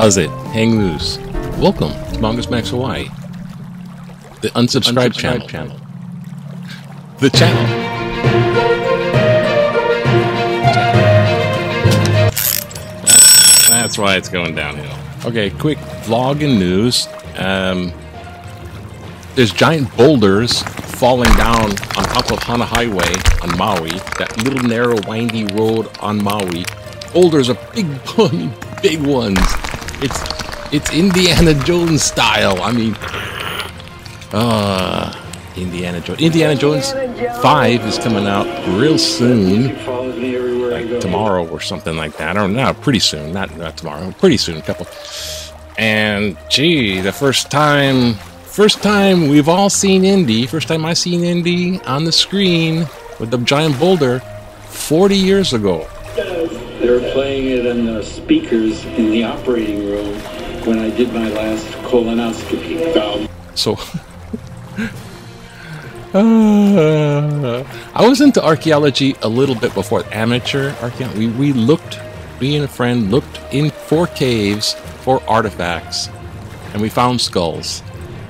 How's it? Hang loose. Welcome to Mongoose Max Hawaii. The unsubscribed channel. The channel. That's why it's going downhill. Okay, quick vlog and news. There's giant boulders falling down on top of Hana Highway on Maui. That little narrow windy road on Maui. Boulders are big ones. It's Indiana Jones style. I mean, Indiana Jones. Indiana Jones 5 is coming out real soon, like tomorrow or something like that. Or no, pretty soon. Not tomorrow. Pretty soon. And gee, the first time we've all seen Indy. First time I seen Indy on the screen with the giant boulder, 40 years ago. They were playing it on the speakers in the operating room when I did my last colonoscopy. So, I was into archaeology a little bit before. Amateur archaeology. Me and a friend looked in 4 caves for artifacts, and we found skulls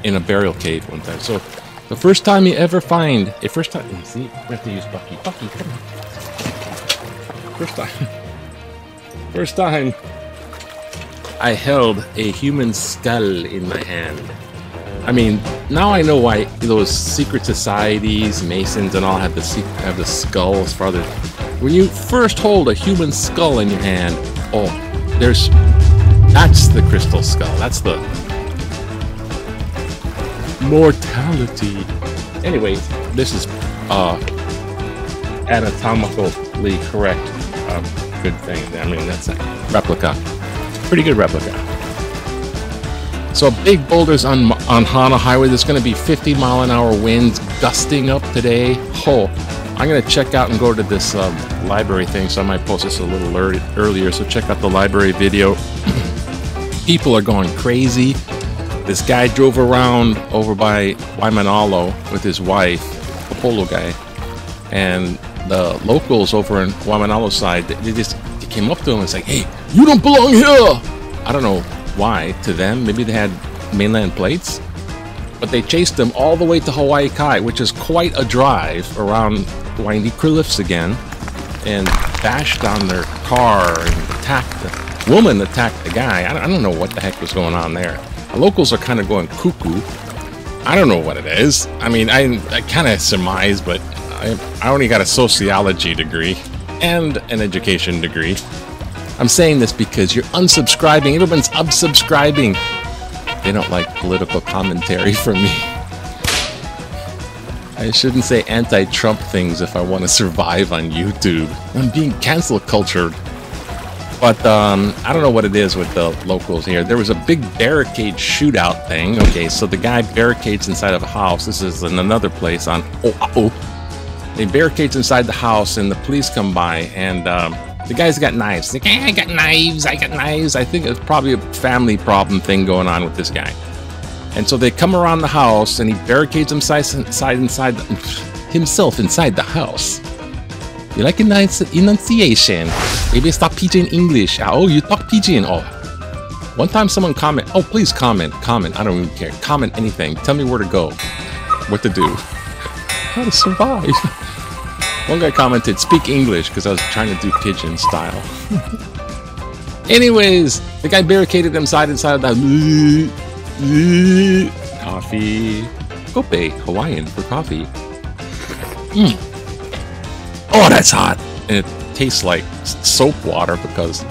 in a burial cave one time. So, the first time you ever find a see, we have to use Bucky. Bucky, come on. First time I held a human skull in my hand. I mean, now I know why those secret societies, Masons and all have the skulls for others. When you first hold a human skull in your hand, that's the crystal skull. That's the mortality. Anyway, this is anatomically correct. Good thing. I mean, that's a replica. Pretty good replica. So big boulders on Hana Highway. There's going to be 50-mile-an-hour winds gusting up today. I'm going to check out and go to this library thing, so I might post this a little earlier. So check out the library video. People are going crazy. This guy drove around over by Waimanalo with his wife, a polo guy, and the locals over in Waimanalo side, they came up to him and said, "Hey, you don't belong here!" I don't know why to them. Maybe they had mainland plates, but they chased him all the way to Hawaii Kai, which is quite a drive around windy cliffs again, and bashed on their car and attacked the woman, attacked the guy. I don't know what the heck was going on there. The locals are kind of going cuckoo. I don't know what it is. I mean, I kind of surmise, but I only got a sociology degree and an education degree. I'm saying this because you're unsubscribing. Everyone's unsubscribing. They don't like political commentary from me. I shouldn't say anti-Trump things if I want to survive on YouTube. I'm being cancel cultured. But I don't know what it is with the locals here. There was a big barricade shootout thing. Okay, so the guy barricades inside of a house. This is in another place on Oahu. They barricades inside the house, and the police come by, and the guy's got knives. He's like, "Hey, I got knives. I think it's probably a family problem thing going on with this guy. And so they come around the house, and he barricades himself inside the house. You like a nice enunciation? Maybe stop pidgin English. Oh, you talk pidgin. Oh, one time someone comment. Oh, please comment. I don't even care. Comment anything. Tell me where to go, what to do, how to survive. One guy commented, "Speak English," because I was trying to do pigeon style. Anyways, the guy barricaded inside of the coffee. Kope, Hawaiian for coffee. Oh, that's hot. And it tastes like soap water because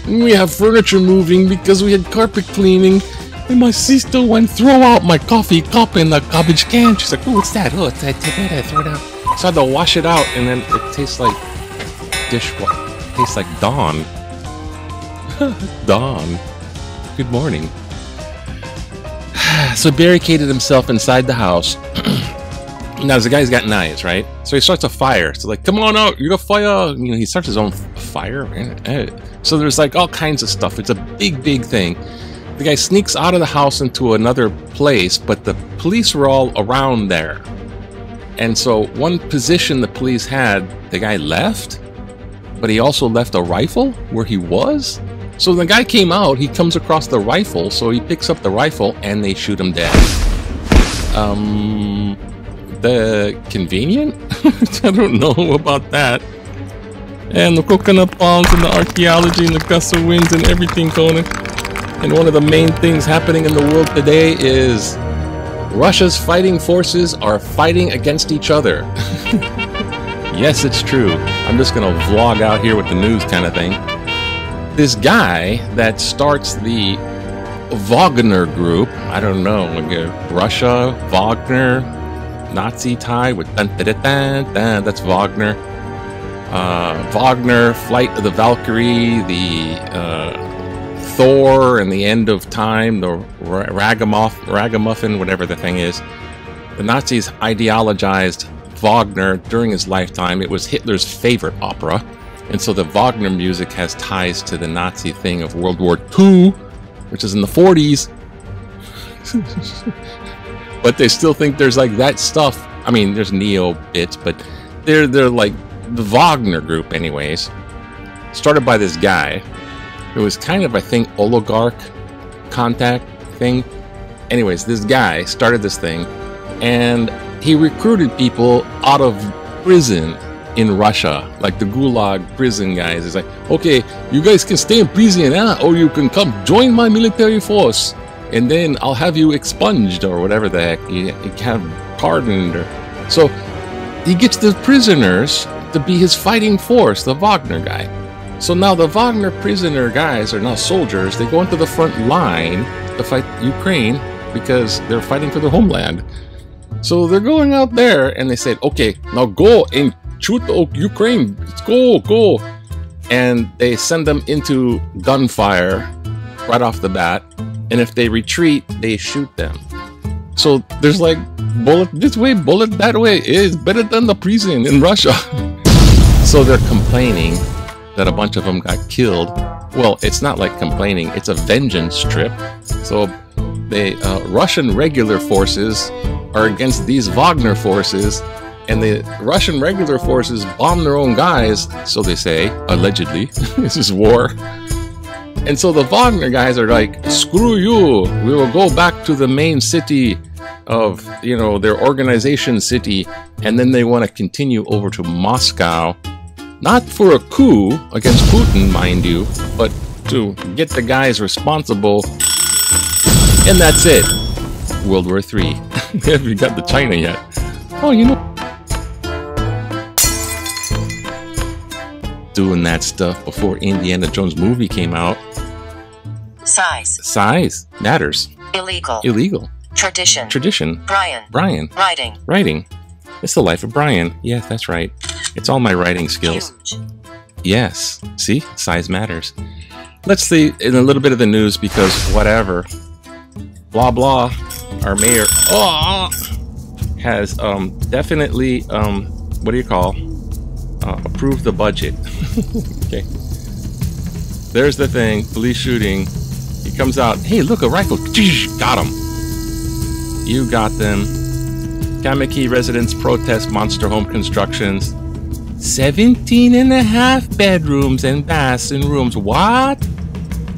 we have furniture moving because we had carpet cleaning. And my sister went throw out my coffee cup in the garbage can. She's like, "Oh, what's that? Oh, it's that. Throw it out." So I had to wash it out, and then it tastes like dishwater. Tastes like Dawn. Dawn. Good morning. So he barricaded himself inside the house. Now the guy's got knives, right? So he starts a fire. So like, "Come on out, you're a fire." You know, he starts his own fire. So there's like all kinds of stuff. It's a big thing. The guy sneaks out of the house into another place, but the police were all around there. And so one position the police had, the guy left, but he also left a rifle where he was. So the guy came out, he comes across the rifle, so he picks up the rifle and they shoot him dead. The convenient? I don't know about that. And the coconut palms and the archaeology and the gust of winds and everything, Conan. And one of the main things happening in the world today is Russia's fighting forces are fighting against each other. Yes, it's true. I'm just gonna vlog out here with the news kind of thing. This guy that starts the Wagner group, I don't know, like Russia, Wagner, Nazi tie with that's Wagner. Wagner, Flight of the Valkyrie, the Thor, and the End of Time, the Ragamuffin, whatever the thing is. The Nazis ideologized Wagner during his lifetime. It was Hitler's favorite opera. And so the Wagner music has ties to the Nazi thing of World War II, which is in the 40s. But they still think there's like that stuff. I mean, there's neo bits, but they're like the Wagner group anyways. Started by this guy. It was kind of, I think, oligarch contact thing. Anyways, this guy started this thing and he recruited people out of prison in Russia, like the Gulag prison guys. It's like, okay, you guys can stay in prison, huh? Or you can come join my military force, and then I'll have you expunged or whatever the heck. You have pardoned. So he gets the prisoners to be his fighting force, the Wagner guy. So now the Wagner prisoner guys are now soldiers. They go into the front line to fight Ukraine because they're fighting for their homeland. So they're going out there and they said, okay, now go and shoot Ukraine. Let's go. And they send them into gunfire right off the bat. And if they retreat, they shoot them. So there's like bullet this way, bullet that way. It's better than the prison in Russia. So they're complaining that a bunch of them got killed. Well, it's not like complaining. It's a vengeance trip. So the Russian regular forces are against these Wagner forces. And the Russian regular forces bomb their own guys, so they say, allegedly. This is war. And so the Wagner guys are like, screw you, we will go back to the main city of, you know, their organization city. And then they want to continue over to Moscow, not for a coup against Putin, mind you, but to get the guys responsible. And that's it. World War III. Have you got the China yet? Oh, you know. Doing that stuff before Indiana Jones movie came out. Size matters. Illegal. Tradition. Brian. Writing. It's the life of Brian. Yeah, that's right. It's all my writing skills. Huge. Yes. See? Size matters. Let's see in a little bit of the news because whatever. Blah blah. Our mayor has definitely what do you call? Approve the budget. Okay. There's the thing. Police shooting. He comes out. Hey, look, a rifle. Got him. You got them. Kamiki residents protest monster home constructions. 17.5 bedrooms and baths and rooms. What?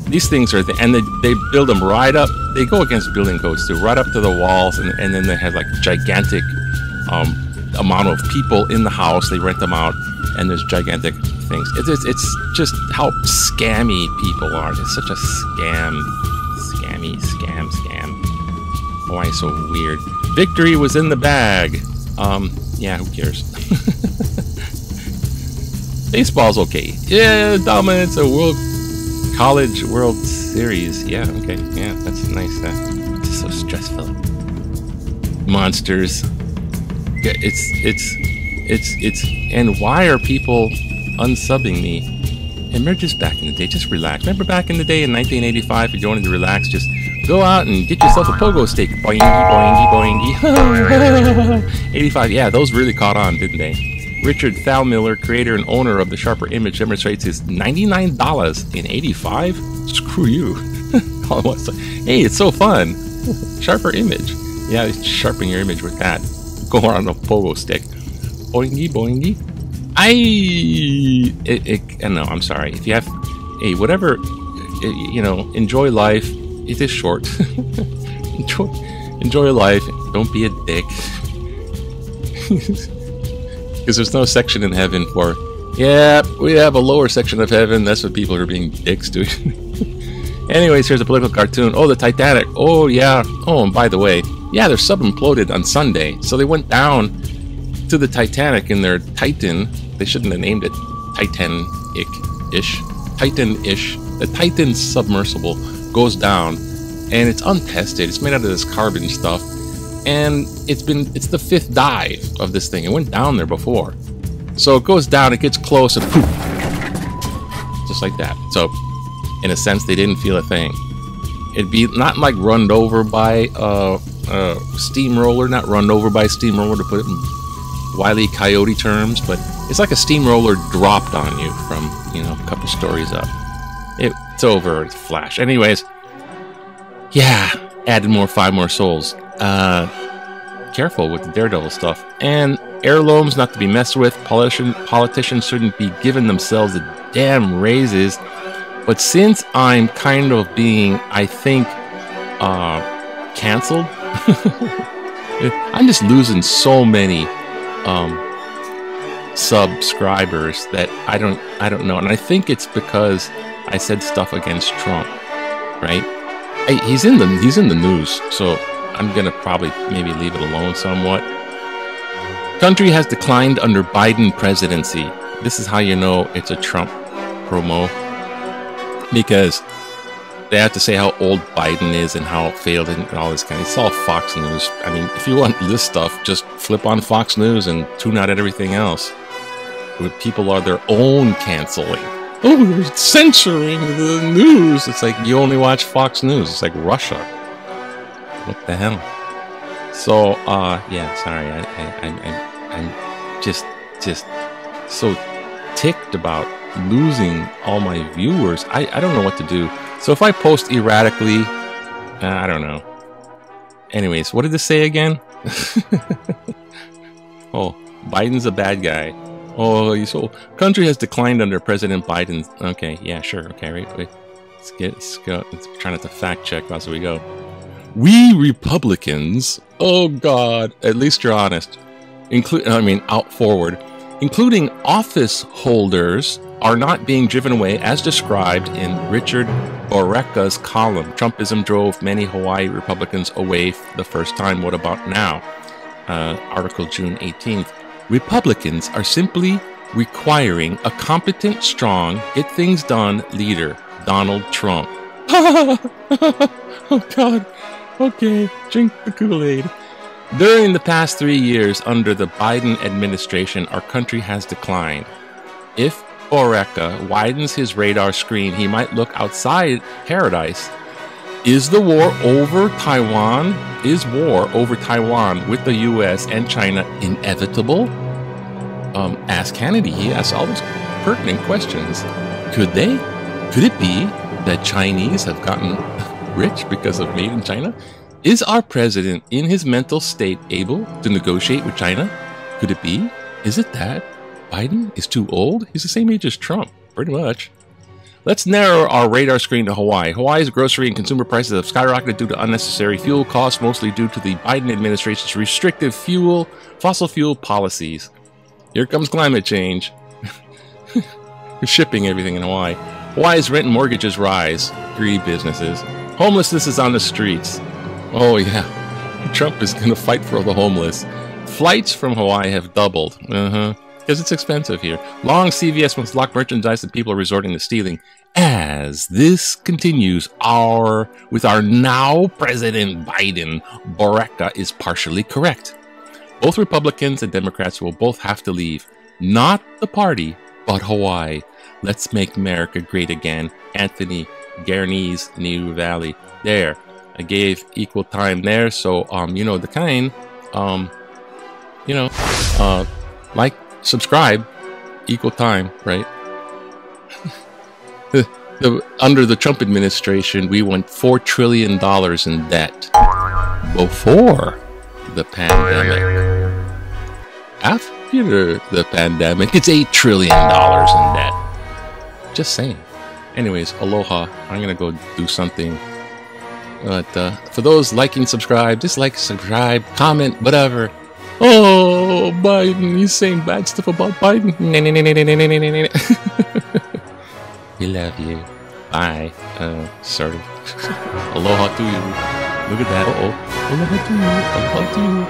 These things are, and they build them right up. They go against building codes too, right up to the walls, and then they have like gigantic amount of people in the house. They rent them out. And there's gigantic things. It's just how scammy people are. It's such a scam. Why so weird? Victory was in the bag. Yeah, who cares? Baseball's okay. Yeah, dominance, a college World Series. Yeah, okay. Yeah, that's nice. It's so stressful. Monsters. It's and why are people unsubbing me? And we're just back in the day, just relax. Remember back in the day in 1985, if you wanted to relax, just go out and get yourself a pogo stick. Boingy, boingy, boingy. 85, yeah, those really caught on, didn't they? Richard Thalmiller, creator and owner of the Sharper Image, demonstrates his $99 in 85. Screw you. Hey, it's so fun. Sharper Image. Yeah, sharpen your image with that. Go on a pogo stick. Boingy, boingy. No, I'm sorry. If you have, hey, whatever you know, enjoy life. It is short. enjoy life. Don't be a dick. Because there's no section in heaven for, yeah, we have a lower section of heaven. That's what people are being dicks to. Anyways, here's a political cartoon. Oh, the Titanic. Oh, yeah. Oh, and by the way, yeah, their sub imploded on Sunday. So they went down to the Titanic in their Titan. They shouldn't have named it Titan-ish. Titan-ish. The Titan submersible goes down, and it's untested. It's made out of this carbon stuff. And it's the 5th dive of this thing. It went down there before. So it goes down, it gets close, and poof. Just like that. So, in a sense, they didn't feel a thing. It'd be not like run over by a steamroller, not run over by a steamroller to put it in Wile E. Coyote terms, but it's like a steamroller dropped on you from, you know, a couple stories up. It's over, it's flash. Anyways, yeah, added 5 more souls. Careful with the Daredevil stuff. And heirlooms not to be messed with. Politicians shouldn't be giving themselves the damn raises. But since I'm kind of being, I think, canceled, I'm just losing so many subscribers that I don't know. And I think it's because I said stuff against Trump, right? He's in the news, so I'm gonna probably maybe leave it alone somewhat. Country has declined under Biden presidency. This is how you know it's a Trump promo, because they have to say how old Biden is and how it failed and all this kind of. It's all Fox News. I mean, if you want this stuff, just flip on Fox News and tune out everything else. People are their own canceling. Oh, they're censoring the news. It's like you only watch Fox News. It's like Russia. What the hell? So, yeah, sorry. I'm just so ticked about losing all my viewers. I don't know what to do. So if I post erratically, I don't know. Anyways, what did this say again? Oh, Biden's a bad guy. Oh, so country has declined under President Biden. Okay, yeah, sure. Okay, wait. Let's go. Let's try not to fact check as we go. We Republicans, oh God, at least you're honest. Out forward, including office holders, are not being driven away as described in Richard Boreka's column. Trumpism drove many Hawaii Republicans away the first time. What about now? Article June 18th. Republicans are simply requiring a competent, strong, get things done leader, Donald Trump. Oh God. Okay, drink the Kool-Aid. During the past 3 years under the Biden administration, our country has declined. If Boreka widens his radar screen, he might look outside paradise. Is war over Taiwan with the U.S. and China inevitable? Ask Kennedy. He asks all those pertinent questions. Could it be that Chinese have gotten rich because of made in China? Is our president in his mental state able to negotiate with China? Could it be? Is it that Biden is too old? He's the same age as Trump, pretty much. Let's narrow our radar screen to Hawaii. Hawaii's grocery and consumer prices have skyrocketed due to unnecessary fuel costs, mostly due to the Biden administration's restrictive fossil fuel policies. Here comes climate change. Shipping everything in Hawaii. Hawaii's rent and mortgages rise. Greedy businesses. Homelessness is on the streets. Oh yeah, Trump is going to fight for the homeless. Flights from Hawaii have doubled. Because it's expensive here. Long CVS must lock merchandise that people are resorting to stealing. As this continues, with our now President Biden, Boreka is partially correct. Both Republicans and Democrats will both have to leave. Not the party, but Hawaii. Let's make America great again. Anthony Guarnese, New Valley. There. I gave equal time there. So, the kind, like, subscribe, equal time, right? Under the Trump administration, we went $4 trillion in debt before the pandemic. After the pandemic, it's $8 trillion in debt. Just saying. Anyways, aloha. I'm gonna go do something. But for those liking, subscribe, dislike, subscribe, comment, whatever. Oh, Biden, he's saying bad stuff about Biden. We love you. Bye. Sort of. Aloha to you. Look at that. Uh-oh. Aloha to you. Aloha to you.